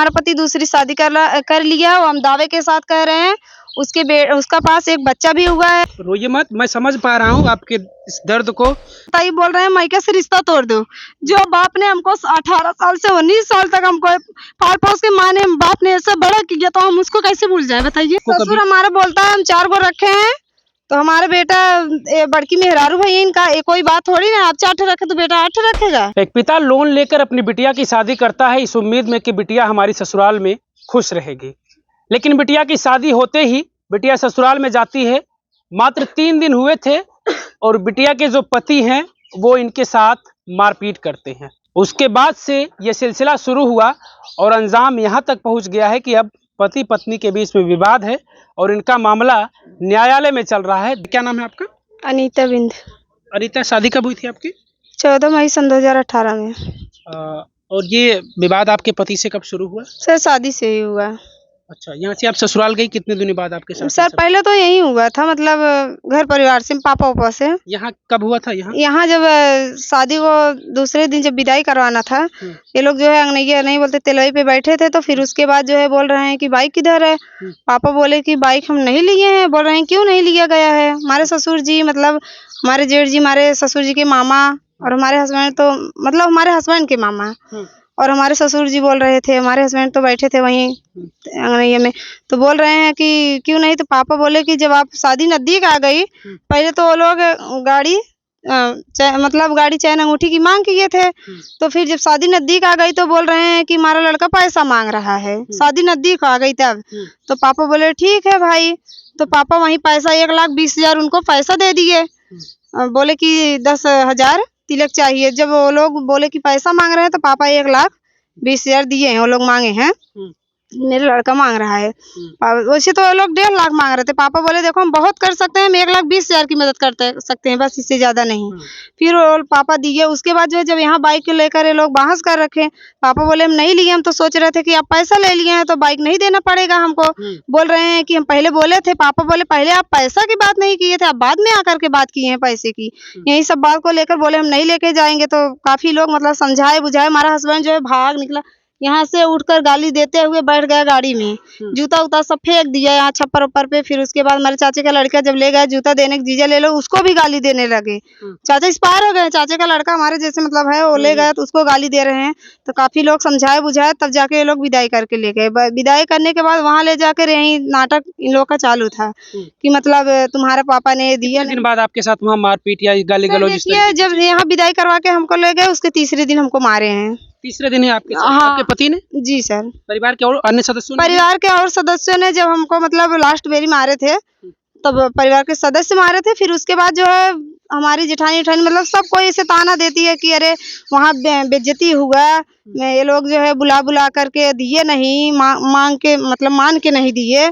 हमारा पति दूसरी शादी कर लिया है, वो हम दावे के साथ कह रहे हैं। उसका पास एक बच्चा भी हुआ है। रोइए मत, मैं समझ पा रहा हूँ आपके इस दर्द को। ताई बोल रहे हैं मायके से रिश्ता तोड़ दो। जो बाप ने हमको 18 साल से 19 साल तक हमको पाल पोस के माने, बाप ने ऐसा बड़ा किया तो हम उसको कैसे भूल जाए बताइए। ससुर हमारा बोलता है हम 4 गो रखे हैं तो हमारा बेटा बड़की मेहरारू है इनका, कोई बात थोड़ी ना, आप 4 रखे तो बेटा 8 रखेगा। एक पिता लोन लेकर अपनी बिटिया की शादी करता है इस उम्मीद में कि बिटिया हमारी ससुराल में खुश रहेगी, लेकिन बिटिया की शादी होते ही बिटिया ससुराल में जाती है। मात्र 3 दिन हुए थे और बिटिया के जो पति हैं वो इनके साथ मारपीट करते हैं। उसके बाद से ये सिलसिला शुरू हुआ और अंजाम यहाँ तक पहुँच गया है कि अब पति पत्नी के बीच में विवाद है और इनका मामला न्यायालय में चल रहा है। क्या नाम है आपका? अनीता बिंद। अनीता, शादी कब हुई थी आपकी? 14 मई सन 2018 में। और ये विवाद आपके पति से कब शुरू हुआ? सर शादी से ही हुआ। अच्छा, यहाँ से आप ससुराल गई कितने दिन बाद आपके साथ? सर पहले तो यही हुआ था, मतलब घर परिवार से, पापा उपा से। यहाँ कब हुआ था? यहाँ जब शादी को दूसरे दिन जब विदाई करवाना था, ये लोग जो है अंगनैया नहीं बोलते तेलई पे बैठे थे, तो फिर उसके बाद जो है बोल रहे हैं कि बाइक किधर है। पापा बोले कि बाइक हम नहीं लिए हैं। बोल रहे हैं क्यों नहीं लिया गया है? हमारे ससुर जी, मतलब हमारे जेठ जी, हमारे ससुर जी के मामा और हमारे हस्बैंड, तो मतलब हमारे हस्बैंड के मामा और हमारे ससुर जी बोल रहे थे, हमारे हस्बैंड तो बैठे थे वहीं अंगनैया में, तो बोल रहे हैं कि क्यों नहीं। तो पापा बोले कि जब आप शादी नजदीक आ गई, पहले तो वो लोग गाड़ी मतलब गाड़ी चैन अंगूठी की मांग किए थे, तो फिर जब शादी नजदीक आ गई तो बोल रहे हैं कि हमारा लड़का पैसा मांग रहा है। शादी नजदीक आ गई तब तो पापा बोले ठीक है भाई। तो पापा वहीं पैसा 1,20,000 उनको पैसा दे दिए। बोले कि 10,000 तिलक चाहिए। जब वो लोग बोले कि पैसा मांग रहे हैं तो पापा 1,20,000 दिए हैं। वो लोग मांगे हैं, मेरा लड़का मांग रहा है। वैसे तो वो लोग 1.5 लाख मांग रहे थे। पापा बोले देखो हम बहुत कर सकते हैं, हम 1,20,000 की मदद कर सकते हैं, बस इससे ज्यादा नहीं। फिर वो पापा दिए। उसके बाद जो है जब यहाँ बाइक लेकर ये लोग बहस कर रखे, पापा बोले हम नहीं लिए। हम तो सोच रहे थे कि आप पैसा ले लिए हैं तो बाइक नहीं देना पड़ेगा हमको। बोल रहे हैं कि हम पहले बोले थे। पापा बोले पहले आप पैसा की बात नहीं किए थे, आप बाद में आकर के बात किए हैं पैसे की। यही सब बात को लेकर बोले हम नहीं लेके जाएंगे। तो काफी लोग मतलब समझाए बुझाए। हमारा हस्बैंड जो है भाग निकला, यहाँ से उठकर गाली देते हुए बैठ गया गाड़ी में, जूता उता सब फेंक दिया यहाँ छप्पर ऊपर पे। फिर उसके बाद हमारे चाचे का लड़का जब ले गया जूता देने, जीजा ले लो, उसको भी गाली देने लगे। चाचा एक्सपायर हो गए, चाचे का लड़का हमारे जैसे मतलब है, वो ले गया तो उसको गाली दे रहे हैं। तो काफी लोग समझाए बुझाए तब जाके ये लोग विदाई करके ले गए। विदाई करने के बाद वहाँ ले जाकर यही नाटक इन लोग का चालू था कि मतलब तुम्हारे पापा ने दिया। दिन बाद आपके साथ वहाँ मारपीट या गाली गलौज? जब यहाँ विदाई करवा के हमको ले गए, उसके तीसरे दिन हमको मारे हैं। तीसरे दिन है आपके साथ? हाँ, आपके पति ने? जी सर। परिवार के और अन्य सदस्यों ने? परिवार के और सदस्यों ने जब हमको मतलब लास्ट बेरी मारे थे तब परिवार के सदस्य मारे थे। फिर उसके बाद जो है हमारी जेठानी मतलब सब कोई ऐसे ताना देती है कि अरे वहाँ बेइज्जती हुआ, ये लोग जो है बुला बुला करके दिए नहीं, मांग के मतलब मान के नहीं दिए।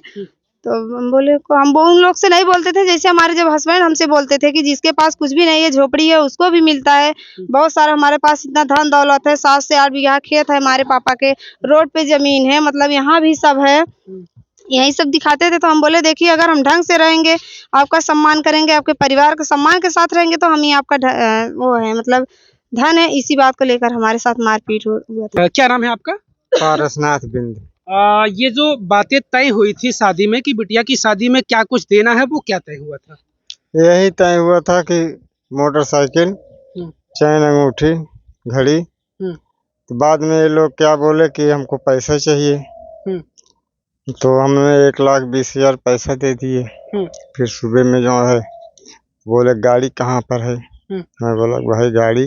तो हम बोले को हम उन लोग से नहीं बोलते थे, जैसे हमारे जब हस्बैंड हमसे बोलते थे कि जिसके पास कुछ भी नहीं है, झोपड़ी है, उसको भी मिलता है। बहुत सारा हमारे पास इतना धन दौलत है, 7 से 8 बीघा खेत है हमारे पापा के, रोड पे जमीन है, मतलब यहाँ भी सब है, यही सब दिखाते थे। तो हम बोले देखिए अगर हम ढंग से रहेंगे, आपका सम्मान करेंगे, आपके परिवार के सम्मान के साथ रहेंगे तो हम ही आपका वो है मतलब धन है। इसी बात को लेकर हमारे साथ मारपीट हुआ था। क्या नाम है आपका? पारसनाथ बिंद। ये जो बातें तय हुई थी शादी में कि बिटिया की शादी में क्या कुछ देना है, वो क्या तय हुआ था? यही तय हुआ था कि मोटरसाइकिल, चैन अंगूठी, घड़ी। तो बाद में ये लोग क्या बोले कि हमको पैसा चाहिए, तो हमने 1,20,000 पैसा दे दिए। फिर सुबह में जो है बोले गाड़ी कहाँ पर है। मैं बोला भाई गाड़ी,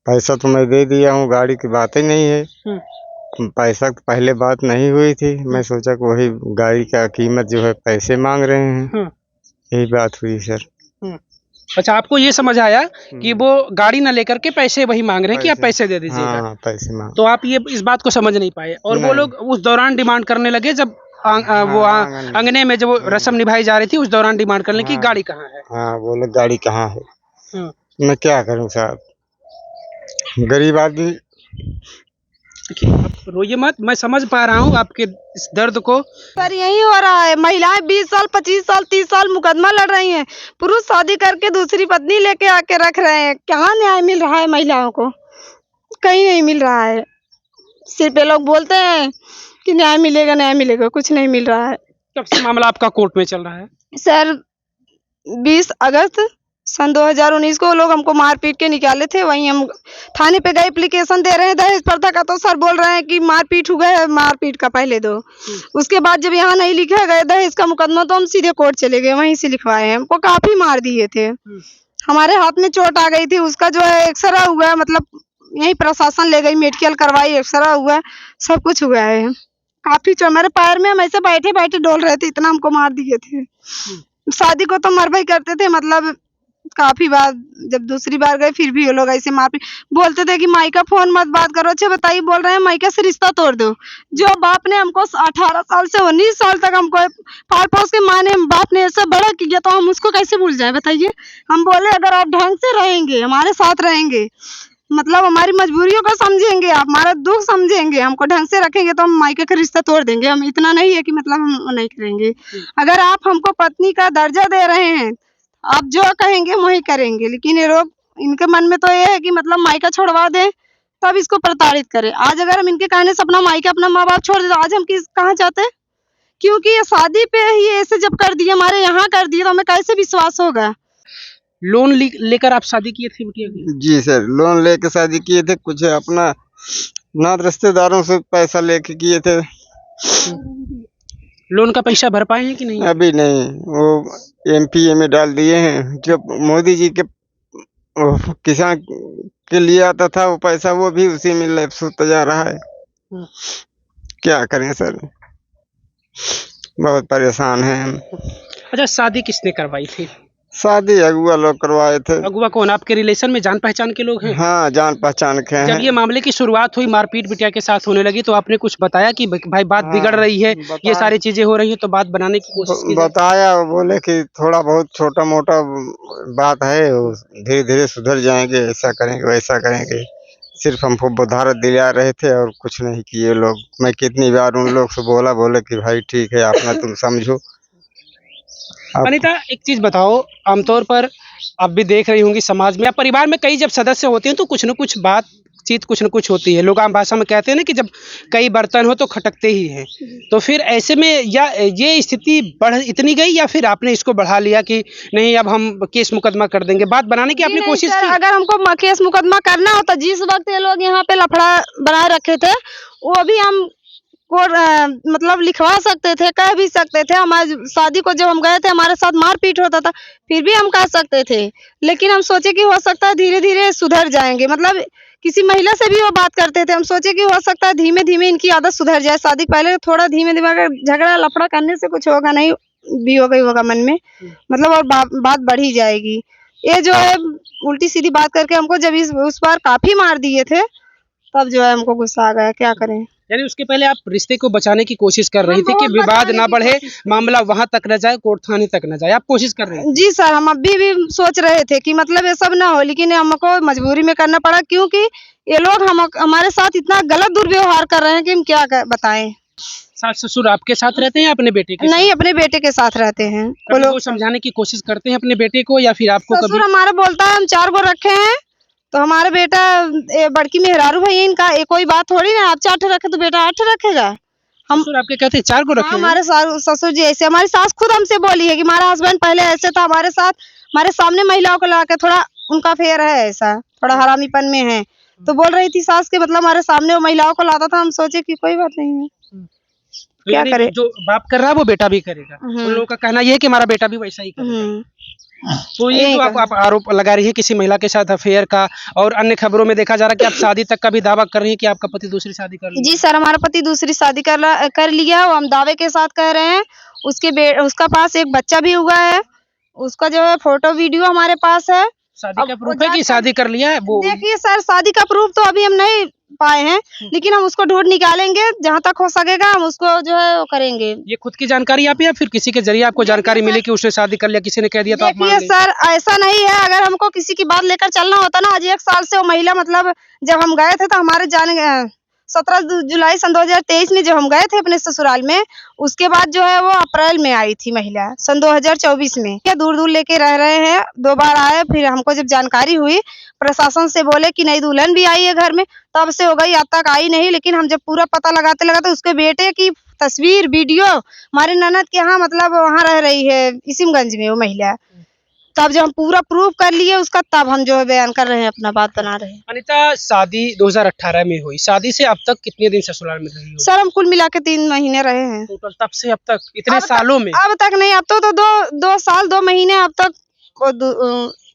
पैसा तो मैं दे दिया हूँ, गाड़ी की बात ही नहीं है। पैसा पहले बात नहीं हुई थी, मैं सोचा कि वही गाड़ी का कीमत जो है पैसे मांग रहे हैं, यही बात हुई सर। अच्छा, आपको ये समझ आया कि वो गाड़ी ना लेकर के पैसे वही मांग रहे हैं कि आप पैसे दे दीजिएगा। हाँ, पैसे मांग। तो आप ये इस बात को समझ नहीं पाए और वो लोग उस दौरान डिमांड करने लगे जब वो अंगने में जब वो रस्म निभाई जा रही थी, उस दौरान डिमांड करने की गाड़ी कहाँ है। हाँ, बोले गाड़ी कहाँ है। मैं क्या करूँ साहब, गरीब आदमी। आप रोइए मत, मैं समझ पा रहा हूँ आपके इस दर्द को। सर यही हो रहा है, महिलाएं 20 साल 25 साल 30 साल मुकदमा लड़ रही हैं, पुरुष शादी करके दूसरी पत्नी लेके आके रख रहे हैं। कहाँ न्याय मिल रहा है महिलाओं को? कहीं नहीं मिल रहा है। सिर्फ ये लोग बोलते हैं कि न्याय मिलेगा, कुछ नहीं मिल रहा है। कब से मामला आपका कोर्ट में चल रहा है? सर 20 अगस्त सन 2019 को वो लोग हमको मार पीट के निकाले थे। वहीं हम थाने पे गए, एप्लीकेशन दे रहे हैं दहेज प्रथा का, तो सर बोल रहे हैं कि मारपीट हुआ है, मारपीट का पहले दो। उसके बाद जब यहाँ नहीं लिखा गया दहेज का मुकदमा, तो हम सीधे कोर्ट चले गए, वहीं से लिखवाए हैं। हमको काफी मार दिए थे, हमारे हाथ में चोट आ गई थी। उसका जो है एक्सरा हुआ है, मतलब यही प्रशासन ले गई, मेडिकल करवाई, एक्सरा हुआ, सब कुछ हुआ है। काफी चोट मेरे पैर में, हम ऐसे बैठे बैठे डोल रहे थे, इतना हमको मार दिए थे। शादी को तो मरवाई करते थे, मतलब काफी बार जब दूसरी बार गए फिर भी वो लोग ऐसे मार बोलते थे कि माइका फोन मत बात करो। अच्छा बताइए, बोल रहे हैं माइका से रिश्ता तोड़ दो। जो बाप ने हमको 18 साल से 19 साल तक हमको पाल पोस के माने, बाप ने ऐसा बड़ा किया, तो हम उसको कैसे भूल जाए बताइए। हम बोले अगर आप ढंग से रहेंगे, हमारे साथ रहेंगे, मतलब हमारी मजबूरियों को समझेंगे, आप हमारा दुख समझेंगे, हमको ढंग से रखेंगे, तो हम मायके का रिश्ता तोड़ देंगे। हम इतना नहीं है कि मतलब हम नहीं करेंगे। अगर आप हमको पत्नी का दर्जा दे रहे हैं, आप जो कहेंगे वही करेंगे। लेकिन ये लोग, इनके मन में तो ये है कि मतलब मायका छोड़वा दे तब इसको प्रताड़ित करे। आज अगर हम इनके कहने से अपना मायका, अपना माँ बाप छोड़ दे, तो आज हम कहाँ जाते? क्योंकि ये शादी पे ही ऐसे जब कर दिए, हमारे यहाँ कर दिए, तो हमें कैसे विश्वास होगा। लोन लेकर आप शादी किए थे बिटिया की? जी सर, लोन लेके शादी किए थे। कुछ अपना नात रिश्तेदारों से पैसा लेके किए थे। लोन का पैसा भर पाए हैं कि नहीं? अभी नहीं, वो एमपीए में डाल दिए हैं। जो मोदी जी के किसान के लिए आता था वो पैसा, वो भी उसी में लैप्स होता जा रहा है। क्या करें सर, बहुत परेशान हैं हम। अच्छा, शादी किसने करवाई थी? शादी अगुआ लोग करवाए थे। अगुआ कौन, आपके रिलेशन में जान पहचान के लोग हैं? हाँ, जान पहचान के हैं। जब ये मामले की शुरुआत हुई, मारपीट बिटिया के साथ होने लगी, तो आपने कुछ बताया कि भाई बात बिगड़ रही है, ये सारी चीजें हो रही है, तो बात बनाने की कोशिश की? बताया, वो बोले कि थोड़ा बहुत छोटा मोटा बात है, धीरे धीरे सुधर जाएंगे, ऐसा करेंगे वैसा करेंगे। सिर्फ हमको बधारत दिला रहे थे और कुछ नहीं किए लोग। मैं कितनी बार उन लोग से बोले कि भाई ठीक है, अपना तुम समझो। अनीता, एक चीज बताओ, आमतौर पर आप भी देख रही होंगी समाज में या परिवार में कई जब सदस्य होते हैं तो कुछ न कुछ बातचीत कुछ न कुछ होती है। लोग आम भाषा में कहते हैं ना कि जब कई बर्तन हो तो खटकते ही हैं। तो फिर ऐसे में या ये स्थिति बढ़ इतनी गई, या फिर आपने इसको बढ़ा लिया कि नहीं अब हम केस मुकदमा कर देंगे? बात बनाने की आपने कोशिश की? अगर हमको केस मुकदमा करना होता, जिस वक्त ये लोग यहाँ पे लफड़ा बनाए रखे थे, वो भी हम मतलब लिखवा सकते थे, कह भी सकते थे। हमारी शादी को जब हम गए थे, हमारे साथ मारपीट होता था, फिर भी हम कह सकते थे। लेकिन हम सोचे कि हो सकता है धीरे धीरे सुधर जाएंगे, मतलब किसी महिला से भी वो बात करते थे, हम सोचे कि हो सकता है धीमे धीमे इनकी आदत सुधर जाए। शादी पहले थोड़ा धीमे धीमे, अगर झगड़ा लफड़ा करने से कुछ होगा नहीं, भी हो गई होगा मन में, मतलब और बात बढ़ ही जाएगी। ये जो है उल्टी सीधी बात करके हमको जब उस बार काफी मार दिए थे, तब जो है हमको गुस्सा आ गया। क्या करें? यानी उसके पहले आप रिश्ते को बचाने की कोशिश कर रही थी कि विवाद ना बढ़े, मामला वहां तक न जाए, कोर्ट थाने तक न जाए, आप कोशिश कर रहे हैं? जी सर, हम अभी भी सोच रहे थे कि मतलब ये सब ना हो, लेकिन हमको मजबूरी में करना पड़ा, क्योंकि ये लोग हमारे साथ इतना गलत दुर्व्यवहार कर रहे हैं कि हम क्या बताएं। सास ससुर आपके साथ रहते हैं या अपने बेटे के? नहीं, अपने बेटे के साथ रहते हैं। वो लोग समझाने की कोशिश करते हैं अपने बेटे को, या फिर आपको? ससुर हमारा बोलता है हम 4 गो रखे हैं, तो हमारे बेटा बड़की मेहरारू भाई इनका कोई बात थोड़ी ना, आप 4 रखे तो बेटा 8 रखेगा। हम ससुर आपके कहते हैं 4 को रखे? हमारे ससुर जी ऐसे, हमारी सास खुद हमसे बोली है कि हमारा हस्बैंड पहले ऐसे था, हमारे साथ हमारे सामने महिलाओं को लाके थोड़ा उनका फेयर है, ऐसा थोड़ा हरामीपन में है। तो बोल रही थी सास के, मतलब हमारे सामने वो महिलाओं को लाता था। हम सोचे कि कोई बात नहीं है, क्या करे, जो बाप कर रहा है वो बेटा भी करेगा। उन लोगों का कहना यह है कि हमारा बेटा भी वैसा ही करेगा। तो ये जो आप आरोप लगा रही है किसी महिला के साथ अफेयर का, और अन्य खबरों में देखा जा रहा है कि आप शादी तक का भी दावा कर रही है कि आपका पति दूसरी शादी कर लिया? जी सर, हमारा पति दूसरी शादी कर लिया, वो हम दावे के साथ कह रहे हैं। उसका पास एक बच्चा भी हुआ है, उसका जो है फोटो वीडियो हमारे पास है। शादी का प्रूफ है कि शादी कर लिया है वो? देखिए सर, शादी का प्रूफ तो अभी हम नहीं पाए हैं, लेकिन हम उसको ढूंढ निकालेंगे, जहाँ तक हो सकेगा हम उसको जो है वो करेंगे। ये खुद की जानकारी आप या फिर किसी के जरिए आपको जानकारी मिली कि उसने शादी कर लिया, किसी ने कह दिया तो आप मान देखिए सर, ऐसा नहीं है। अगर हमको किसी की बात लेकर चलना होता ना, आज 1 साल से वो महिला, मतलब जब हम गए थे तो हमारे 17 जुलाई सन 2023 में जब हम गए थे अपने ससुराल में, उसके बाद जो है वो अप्रैल में आई थी महिला, सन 2024 में। क्या दूर दूर लेके रह रहे हैं, 2 बार आए, फिर हमको जब जानकारी हुई प्रशासन से, बोले कि नई दुल्हन भी आई है घर में, तब से हो गई, अब तक आई नहीं। लेकिन हम जब पूरा पता लगाते लगाते उसके बेटे की तस्वीर वीडियो हमारे ननद के यहाँ, मतलब वहाँ रह रही है इसिमगंज में वो महिला, तब जब हम पूरा प्रूफ कर लिए उसका, तब हम जो है बयान कर रहे हैं, अपना बात बना रहे हैं। अनीता, शादी 2018 में हुई, शादी से अब तक कितने दिन ससुराल में रही हो? सर हम कुल मिला के 3 महीने रहे हैं टोटल, तब से अब तक इतने सालों में? अब तक नहीं, अब तो 2 साल 2 महीने अब तक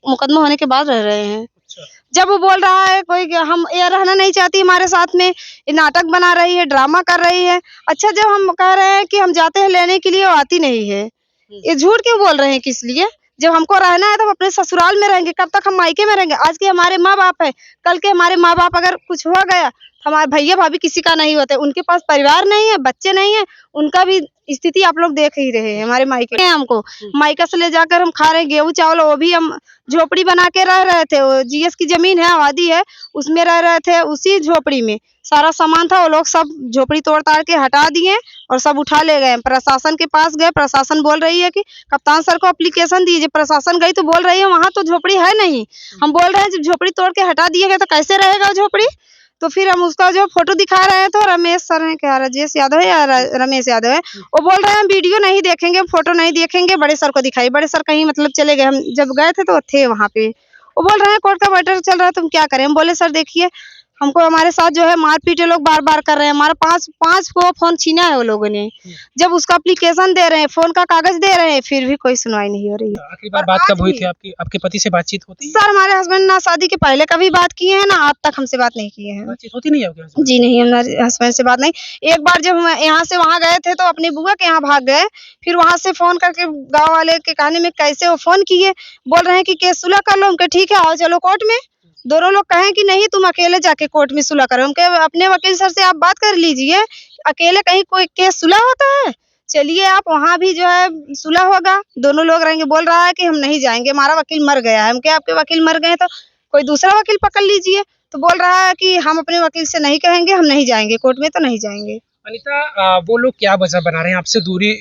मुकदमा होने के बाद रह रहे हैं। अच्छा। जब वो बोल रहा है कोई हम ये रहना नहीं चाहती हमारे साथ में, ये नाटक बना रही है, ड्रामा कर रही है। अच्छा, जब हम कह रहे हैं कि हम जाते हैं लेने के लिए, वो आती नहीं है, ये झूठ क्यों बोल रहे हैं, किस लिए? जब हमको रहना है तो हम अपने ससुराल में रहेंगे, कब तक हम मायके में रहेंगे? आज के हमारे माँ बाप है, कल के हमारे माँ बाप अगर कुछ हो गया, हमारे भैया भाभी किसी का नहीं होते, उनके पास परिवार नहीं है, बच्चे नहीं है, उनका भी स्थिति आप लोग देख ही रहे हैं। हमारे मायके हैं, हमको मायका से ले जाकर हम खा रहे गेहूं चावल, वो भी हम झोपड़ी बना के रह रहे थे। वो जीएस की जमीन है, आबादी है, उसमें रह रहे थे। उसी झोपड़ी में सारा सामान था, वो लोग सब झोपड़ी तोड़ ताड़ के हटा दिए और सब उठा ले गए। प्रशासन के पास गए, प्रशासन बोल रही है कि कप्तान सर को एप्लीकेशन दीजिए। प्रशासन गई तो बोल रही है वहाँ तो झोपड़ी है नहीं। हम बोल रहे हैं जब झोपड़ी तोड़ के हटा दिए गए तो कैसे रहेगा झोपड़ी? तो फिर हम उसका जो फोटो दिखा रहे हैं, तो रमेश सर है, क्या राजेश यादव है या रमेश यादव है, वो बोल रहे हैं हम वीडियो नहीं देखेंगे, फोटो नहीं देखेंगे, बड़े सर को दिखाई। बड़े सर कहीं मतलब चले गए, हम जब गए थे तो थे वहाँ पे। वो बोल रहे हैं कोर्ट का मैटर चल रहा है, तुम क्या करें? हम बोले सर देखिए, हमको हमारे साथ जो है मारपीट लोग बार बार कर रहे हैं। हमारा 5 को फोन छीना है वो लोगों ने। जब उसका एप्लीकेशन दे रहे हैं, फोन का कागज दे रहे हैं, फिर भी कोई सुनवाई नहीं हो रही है। आखिरी बार बात कब हुई थी आपकी? आपके पति से बातचीत होती है? सर हमारे हस्बैंड ना शादी के पहले कभी बात किए हैं, ना आज तक हमसे बात नहीं किए हैं। बातचीत होती नहीं है आपके husband? जी नहीं, हमारे हस्बैंड से बात नहीं। एक बार जब हम यहाँ से वहाँ गए थे तो अपनी बुआ के यहाँ भाग गए, फिर वहाँ से फोन करके गांव वाले के कहने में कैसे वो फोन किए, बोल रहे हैं कि केस सुलह कर लो। हम कहे ठीक है, आओ चलो कोर्ट में। दोनों लोग कहें कि नहीं तुम अकेले जाके कोर्ट में सुलह करो। हम कहे अपने वकील सर से आप बात कर लीजिए, अकेले कहीं कोई केस सुलह होता है? चलिए आप वहाँ भी जो है सुलह होगा, दोनों लोग रहेंगे। बोल रहा है कि हम नहीं जाएंगे, हमारा वकील मर गया है। हम क्या आपके वकील मर गए तो कोई दूसरा वकील पकड़ लीजिए। तो बोल रहा है कि हम अपने वकील से नहीं कहेंगे, हम नहीं जाएंगे कोर्ट में, तो नहीं जाएंगे। अनीता, वो लोग क्या वजह बना रहे हैं आपसे दूरी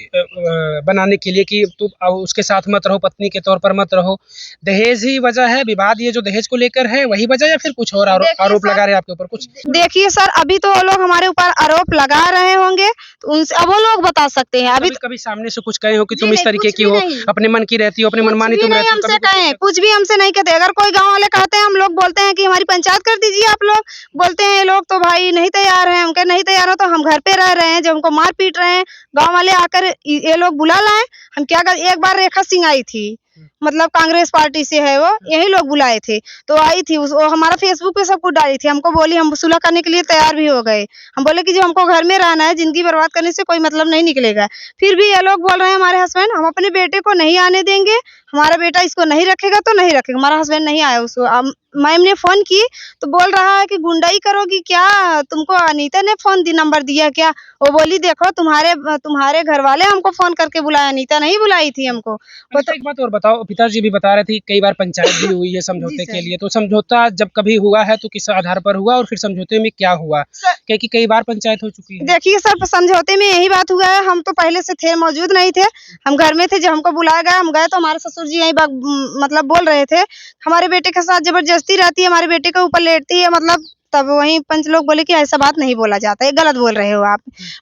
बनाने के लिए कि तुम उसके साथ मत रहो, पत्नी के तौर पर मत रहो? दहेज ही वजह है, विवाद ये जो दहेज को लेकर है वही वजह, या फिर कुछ और आरोप लगा रहे हैं आपके ऊपर कुछ? देखिए सर, अभी तो वो लोग हमारे ऊपर आरोप लगा रहे होंगे, तो उनसे अब वो लोग बता सकते हैं। अभी कभी सामने से कुछ कहे हो कि तुम इस नहीं, तरीके कुछ की भी हो, नहीं। अपने मन की रहती हो, अपनी मनमानी तुम रहती हो? हमसे कहें, कुछ भी हमसे नहीं कहते। अगर कोई गांव वाले कहते हैं, हम लोग बोलते हैं कि हमारी पंचायत कर दीजिए आप लोग, बोलते हैं ये लोग तो भाई नहीं तैयार हैं। हम कहे नहीं तैयार हो तो हम घर पे रह रहे हैं, जब हमको मार पीट रहे हैं, गांव वाले आकर ये लोग बुला लाए। हम क्या कर, एक बार रेखा सिंह आई थी, मतलब कांग्रेस पार्टी से है वो, यही लोग बुलाए थे, तो आई थी वो हमारा फेसबुक पे सब कुछ डाली थी। हमको बोली, हम सुलह करने के लिए तैयार भी हो गए। हम बोले कि जो हमको घर में रहना है, जिंदगी बर्बाद करने से कोई मतलब नहीं निकलेगा। फिर भी ये लोग बोल रहे हैं हमारे हस्बैंड, हम अपने बेटे को नहीं आने देंगे, हमारा बेटा इसको नहीं रखेगा तो नहीं रखेगा। हमारा हस्बैंड नहीं आया। उसको मैम ने फोन की तो बोल रहा है कि गुंडाई करोगी क्या, तुमको अनीता ने फोन नंबर दिया क्या? वो बोली देखो तुम्हारे घर वाले हमको फोन करके बुलाया, अनीता नहीं बुलाई थी हमको। तो एक बात और बताओ, पिताजी भी बता रहे थे कई बार पंचायत भी हुई है समझौते के लिए, तो समझौता जब कभी हुआ है तो किस आधार पर हुआ और फिर समझौते में क्या हुआ? क्योंकि कई बार पंचायत हो चुकी है। देखिए सर, समझौते में यही बात हुआ है, हम तो पहले से थे, मौजूद नहीं थे, हम घर में थे। जब हमको बुलाया गया, हम गए तो हमारे ससुर जी यही मतलब बोल रहे थे हमारे बेटे के साथ जबरदस्ती रहती है, हमारे बेटे के ऊपर लेटती है, मतलब तब वहीं पंच लोग बोले कि ऐसा बात नहीं बोला जाता है, गलत बोल रहे हो आप।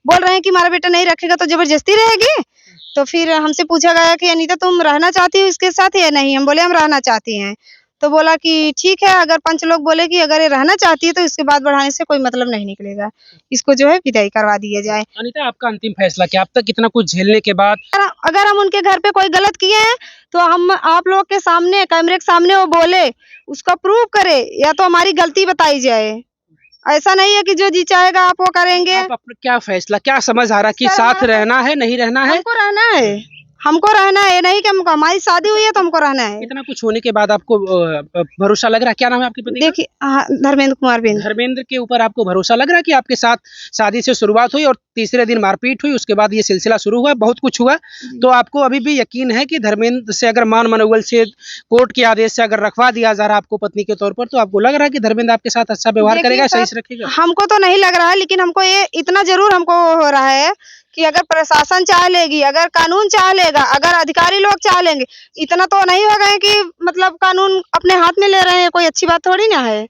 बोल रहे हैं कि हमारा बेटा नहीं रखेगा तो जबरदस्ती रहेगी। तो फिर हमसे पूछा गया कि अनीता तुम रहना चाहती हो इसके साथ या नहीं? हम बोले हम रहना चाहती हैं। तो बोला कि ठीक है, अगर पंच लोग बोले कि अगर ये रहना चाहती है तो इसके बाद बढ़ाने से कोई मतलब नहीं निकलेगा, इसको जो है विदाई करवा दिया जाए। अनीता, आपका अंतिम फैसला क्या? अब तक इतना कुछ झेलने के बाद अगर हम उनके घर पे कोई गलत किए हैं तो हम आप लोग के सामने, कैमरे के सामने वो बोले, उसका प्रूफ करे, या तो हमारी गलती बताई जाए। ऐसा नहीं है कि जो जी चाहेगा आप वो करेंगे। आप क्या फैसला, क्या समझ आ रहा कि साथ रहना है, नहीं रहना है? हमको रहना है, हमको रहना है, ये नहीं कि हमको, हमारी शादी हुई है तो हमको रहना है। इतना कुछ होने के बाद आपको भरोसा लग रहा है? क्या नाम है आपके पति का? देखिए, हाँ, धर्मेंद्र कुमार बिंद। धर्मेंद्र के ऊपर आपको भरोसा लग रहा है कि आपके साथ शादी से शुरुआत हुई और तीसरे दिन मारपीट हुई, उसके बाद ये सिलसिला शुरू हुआ, बहुत कुछ हुआ, तो आपको अभी भी यकीन है कि धर्मेंद्र से अगर मान मनोबल से कोर्ट के आदेश से अगर रखवा दिया जा रहा आपको पत्नी के तौर पर, तो आपको लग रहा है कि धर्मेंद्र आपके साथ अच्छा व्यवहार देखिए करेगा, सर, सही से रखेगा? हमको तो नहीं लग रहा है, लेकिन हमको ये इतना जरूर हमको हो रहा है कि अगर प्रशासन चाह लेगी, अगर कानून चाह लेगा, अगर अधिकारी लोग चाह लेंगे, इतना तो नहीं होगा कि मतलब कानून अपने हाथ में ले रहे हैं, कोई अच्छी बात थोड़ी ना है।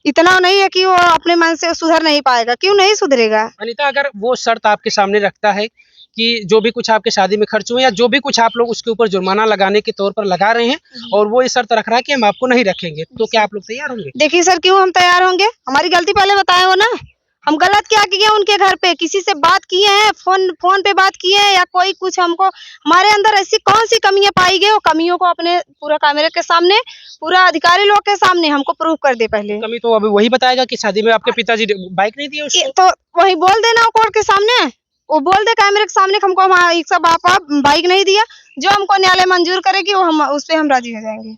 इतना नहीं है कि वो अपने मन से सुधर नहीं पाएगा, क्यों नहीं सुधरेगा। अनीता, अगर वो शर्त आपके सामने रखता है कि जो भी कुछ आपके शादी में खर्च हुए या जो भी कुछ आप लोग उसके ऊपर जुर्माना लगाने के तौर पर लगा रहे हैं, और वो ये शर्त रख रहा है कि हम आपको नहीं रखेंगे, तो क्या आप लोग तैयार होंगे? देखिए सर, क्यों हम तैयार होंगे, हमारी गलती पहले बताए हो ना। हम गलत क्या किए उनके घर पे, किसी से बात किए हैं, फोन पे बात किए हैं, या कोई कुछ हमको, हमारे अंदर ऐसी कौन सी कमियां पाई गई, वो कमियों को अपने पूरा कैमरे के सामने, पूरा अधिकारी लोग के सामने हमको प्रूव कर दे पहले। कमी तो अभी वही बताएगा कि शादी में आपके पिताजी बाइक नहीं दिए उसको। तो वही बोल देना कोर्ट के सामने, वो बोल दे कैमरे के सामने, हमको हमारा पापा बाइक नहीं दिया, जो हमको न्यायालय मंजूर करेगी वो हम उस पे हम राजी हो जाएंगे,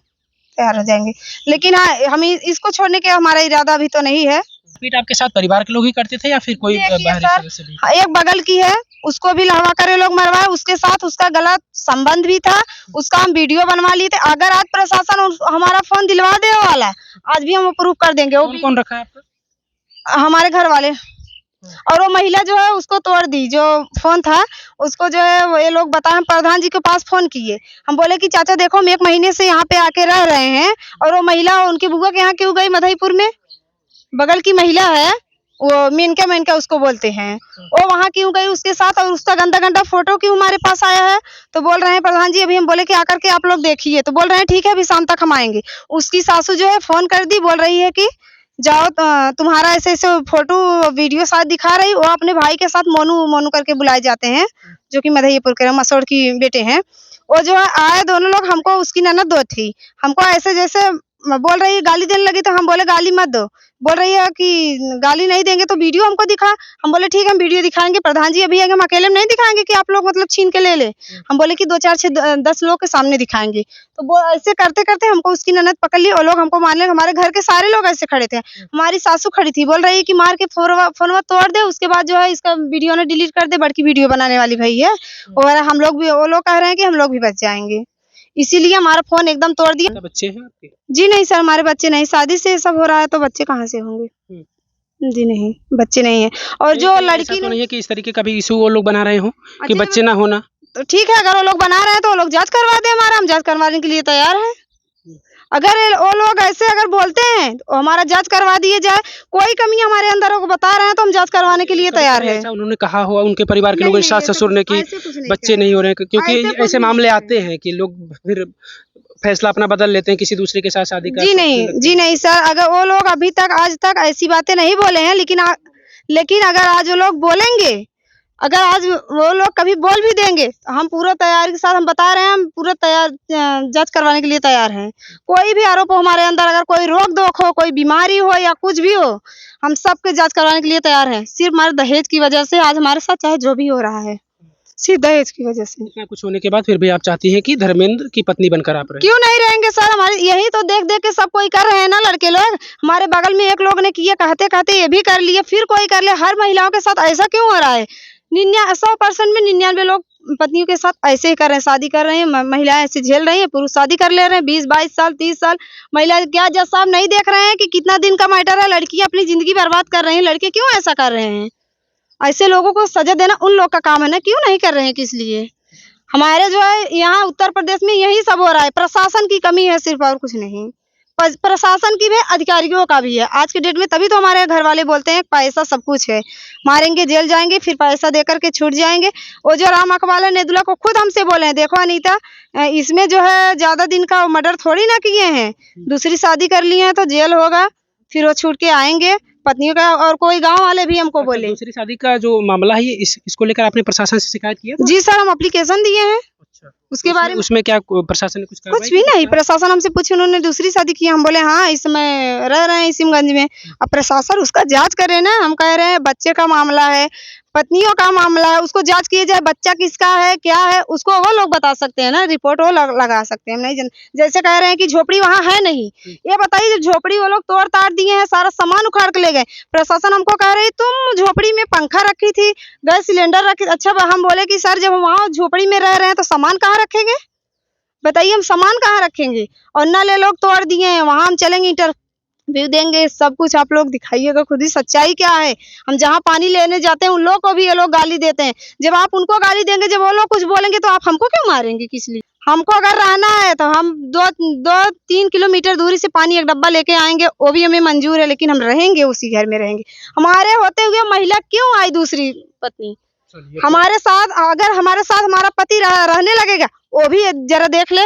तैयार हो जाएंगे। लेकिन हाँ, हम इसको छोड़ने के हमारा इरादा अभी तो नहीं है। पीट आपके साथ परिवार के लोग ही करते थे या फिर कोई देखिए बाहरी सर, सदस्य भी? एक बगल की है, उसको भी लहवा करे लोग मरवाए, उसके साथ उसका गलत संबंध भी था, उसका हम वीडियो बनवा लिए थे। अगर आज प्रशासन हमारा फोन दिलवा दे वाला, आज भी हम प्रूफ कर देंगे। वो कौन रखा है आपका? हमारे घर वाले। और वो महिला जो है उसको तोड़ दी, जो फोन था उसको जो है वो ये लोग बताए, हम प्रधान जी के पास फोन किए, हम बोले कि चाचा देखो, हम 1 महीने से यहाँ पे आके रह रहे हैं, और वो महिला उनकी बुआ के यहाँ क्यों गई, मधईपुर में बगल की महिला है, वो मेनका उसको बोलते हैं, वो वहाँ क्यों गई उसके साथ, और उसका गंदा गंदा फोटो क्यों हमारे पास आया है। तो बोल रहे हैं प्रधान जी, अभी हम बोले कि आकर के आप लोग देखिए, तो बोल रहे हैं ठीक है, अभी शाम तक हम आएंगे। उसकी सासू जो है फोन कर दी, बोल रही है कि जाओ, तुम्हारा ऐसे ऐसे फोटो वीडियो शायद दिखा रही, वो अपने भाई के साथ मोनू करके बुलाए जाते हैं, जो कि मधईपुर के मसौड़ की बेटे हैं। वो जो है आए दोनों लोग, हमको उसकी ननद दो थी, हमको ऐसे जैसे बोल रही है, गाली देने लगी, तो हम बोले गाली मत दो, बोल रही है कि गाली नहीं देंगे तो वीडियो हमको दिखा। हम बोले ठीक है, हम वीडियो दिखाएंगे, प्रधान जी अभी आएंगे, हम अकेले में नहीं दिखाएंगे कि आप लोग मतलब छीन के ले ले। हम बोले कि 2 4 6 10 लोग के सामने दिखाएंगे। तो वो ऐसे करते करते हमको उसकी ननद पकड़ ली, और लोग हमको मारने, हमारे घर के सारे लोग ऐसे खड़े थे, हमारी सासू खड़ी थी, बोल रही है कि मार के फोनवा तोड़ दे, उसके बाद जो है इसका वीडियो ने डिलीट कर दे, बड़की वीडियो बनाने वाली भाई है, और हम लोग भी, वो लोग कह रहे हैं कि हम लोग भी बच जाएंगे, इसीलिए हमारा फोन एकदम तोड़ दिया। बच्चे हैं आपके? जी नहीं सर, हमारे बच्चे नहीं, शादी से सब हो रहा है, तो बच्चे कहाँ से होंगे। जी नहीं, बच्चे नहीं है। और जो लड़की तो नहीं है कि इस तरीके का भी इशू वो लोग बना रहे हो कि बच्चे ना होना? तो ठीक है, अगर वो लोग बना रहे हैं तो वो लोग जांच करवा दे हमारा, हम जांच करवाने के लिए तैयार हैं। अगर वो लोग ऐसे अगर बोलते हैं तो हमारा जांच करवा दिए जाए, कोई कमी हमारे अंदर को बता रहे हैं तो हम जांच करवाने के लिए तैयार है। ऐसा उन्होंने कहा हुआ उनके परिवार के लोग, सास ससुर ने, कि बच्चे नहीं हो रहे हैं, क्योंकि ऐसे मामले आते हैं कि लोग फिर फैसला अपना बदल लेते हैं किसी दूसरे के साथ शादी का। जी नहीं सर, अगर वो लोग अभी तक आज तक ऐसी बातें नहीं बोले हैं, लेकिन अगर आज वो लोग बोलेंगे, अगर आज वो लोग कभी बोल भी देंगे, तो हम पूरा तैयारी के साथ, हम बता रहे हैं, हम पूरा तैयार जांच करवाने के लिए तैयार हैं। कोई भी आरोप हो हमारे अंदर, अगर कोई रोक टोक हो, कोई बीमारी हो या कुछ भी हो, हम सबके जांच करवाने के लिए तैयार हैं। सिर्फ हमारे दहेज की वजह से आज हमारे साथ चाहे जो भी हो रहा है, सिर्फ दहेज की वजह से। इतना कुछ होने के बाद फिर भी आप चाहती हैं कि धर्मेंद्र की पत्नी बनकर आप रहे? क्यों नहीं रहेंगे सर, हमारे यही तो देख देख के सब कोई कर रहे हैं ना, लड़के लोग। हमारे बगल में एक लोग ने किए, कहते कहते ये भी कर लिए, फिर कोई कर ले। हर महिलाओं के साथ ऐसा क्यों हो रहा है? 100% में 99 लोग पत्नियों के साथ ऐसे ही कर रहे हैं, शादी कर रहे हैं, महिलाएं ऐसे झेल रही हैं, पुरुष शादी कर ले रहे हैं 20-22 साल 30 साल। महिला क्या जज साहब नहीं देख रहे हैं कि कितना दिन का मैटर है? लड़कियां अपनी जिंदगी बर्बाद कर रही हैं, लड़के क्यों ऐसा कर रहे हैं? ऐसे लोगों को सजा देना उन लोग का काम है ना, क्यों नहीं कर रहे हैं? किस लिए? हमारे जो है यहाँ उत्तर प्रदेश में यही सब हो रहा है, प्रशासन की कमी है सिर्फ, और कुछ नहीं। प्रशासन की भी, अधिकारियों का भी है आज के डेट में। तभी तो हमारे घर वाले बोलते हैं पैसा सब कुछ है, मारेंगे जेल जाएंगे, फिर पैसा देकर के छूट जाएंगे। वो जो राम अकबाल नेदुला को खुद हमसे बोले हैं, देखो अनीता, इसमें जो है ज्यादा दिन का मर्डर थोड़ी ना किए हैं, दूसरी शादी कर ली है तो जेल होगा, फिर वो छूट के आएंगे पत्नियों का। और कोई गांव वाले भी हमको बोले, दूसरी शादी का जो मामला है, इसको लेकर आपने प्रशासन से शिकायत किया था? जी सर, हम एप्लीकेशन दिए हैं, उसके बारे में उसमें क्या प्रशासन ने कुछ कुछ कार्रवाई भी की? नहीं। प्रशासन हमसे पूछे, उन्होंने दूसरी शादी की। हम बोले हाँ इस समय रह रहे हैं इसिमगंज में। अब प्रशासन उसका जांच करे ना। हम कह रहे हैं बच्चे का मामला है, पत्नियों का मामला है, उसको जांच किए जाए, बच्चा किसका है क्या है उसको वो लोग बता सकते हैं ना, रिपोर्ट वो लगा सकते हैं। हम नहीं जैसे कह रहे हैं कि झोपड़ी वहाँ है नहीं, ये बताइए जब झोपड़ी वो लोग तोड़ ताड़ दिए हैं, सारा सामान उखाड़ के ले गए। प्रशासन हमको कह रही तुम झोपड़ी में पंखा रखी थी, गैस सिलेंडर रखी। अच्छा हम बोले कि सर जब हम वहाँ झोपड़ी में रह रहे हैं तो सामान कहाँ रखेंगे, बताइए हम सामान कहाँ रखेंगे। और नल ये लोग तोड़ दिए हैं, वहां हम चलेंगे इंटरव्यू देंगे, सब कुछ आप लोग दिखाइएगा खुद ही सच्चाई क्या है। हम जहाँ पानी लेने जाते हैं उन लोग को भी ये लोग गाली देते हैं। जब आप उनको गाली देंगे, जब वो लोग कुछ बोलेंगे तो आप हमको क्यों मारेंगे, किस लिए? हमको अगर रहना है तो हम 2-3 किलोमीटर दूरी से पानी एक डब्बा लेके आएंगे, वो भी हमें मंजूर है, लेकिन हम रहेंगे उसी घर में रहेंगे। हमारे होते हुए महिला क्यों आई दूसरी पत्नी हमारे साथ? अगर हमारे साथ हमारा पति रहने लगेगा, वो भी जरा देख ले,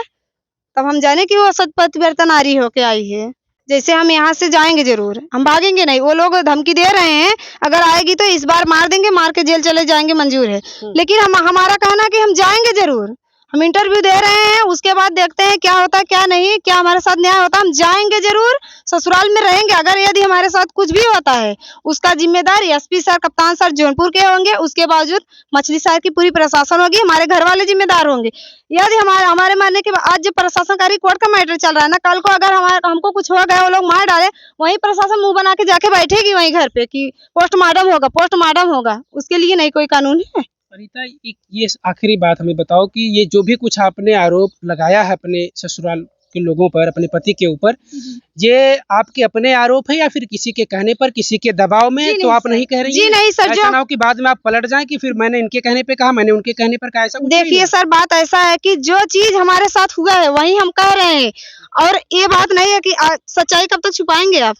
तब हम जाने कि वो सतपतिव्रता नारी होके आई है। जैसे हम यहाँ से जाएंगे जरूर, हम भागेंगे नहीं। वो लोग धमकी दे रहे हैं अगर आएगी तो इस बार मार देंगे, मार के जेल चले जाएंगे, मंजूर है। लेकिन हमारा कहना कि हम जाएंगे जरूर। हम इंटरव्यू दे रहे हैं, उसके बाद देखते हैं क्या होता है क्या नहीं, क्या हमारे साथ न्याय होता है। हम जाएंगे जरूर, ससुराल में रहेंगे। अगर यदि हमारे साथ कुछ भी होता है उसका जिम्मेदार एसपी सर, कप्तान सर जौनपुर के होंगे, उसके बावजूद मछली शहर की पूरी प्रशासन होगी, हमारे घर वाले जिम्मेदार होंगे। यदि हमारे मारने के बाद, आज जो प्रशासनकारी कोर्ट का मैटर चल रहा है ना, कल को अगर हमको कुछ हो गया, वो लोग मार डाले, वही प्रशासन मुंह बना के जाके बैठेगी वहीं घर पे कि पोस्टमार्टम होगा, पोस्टमार्टम होगा। उसके लिए नहीं कोई कानून है। अनीता, ये आखिरी बात हमें बताओ कि ये जो भी कुछ आपने आरोप लगाया है अपने ससुराल के लोगों पर, अपने पति के ऊपर, ये आपके अपने आरोप है या फिर किसी के कहने पर, किसी के दबाव में? तो आप नहीं कह रही जी नहीं सर, ऐसा ना हो कि बाद में आप पलट जाएं कि फिर मैंने इनके कहने पे कहा, मैंने उनके कहने पर कहा, ऐसा कुछ नहीं देखिए है। सर, बात ऐसा है कि जो चीज हमारे साथ हुआ है वही हम कह रहे हैं। और ये बात नहीं है कि सच्चाई कब तक छुपाएंगे आप?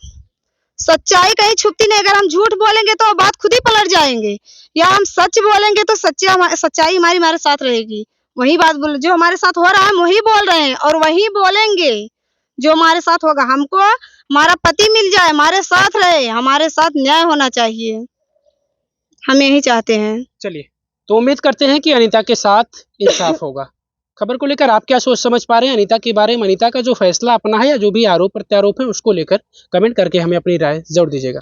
सच्चाई कहीं छुपती नहीं। अगर हम झूठ बोलेंगे तो बात खुद ही पलट जाएंगे, या हम सच बोलेंगे तो सच्चाई हमारे साथ रहेगी। वही बात बोल, जो हमारे साथ हो रहा है हम वही बोल रहे हैं और वही बोलेंगे जो हमारे साथ होगा। हमको हमारा पति मिल जाए, हमारे साथ रहे, हमारे साथ न्याय होना चाहिए, हम यही चाहते हैं। चलिए, तो उम्मीद करते हैं कि अनीता के साथ इंसाफ होगा। खबर को लेकर आप क्या सोच समझ पा रहे हैं अनीता के बारे में? अनीता का जो फैसला अपना है या जो भी आरोप प्रत्यारोप है उसको लेकर कमेंट करके हमें अपनी राय जरूर दीजिएगा।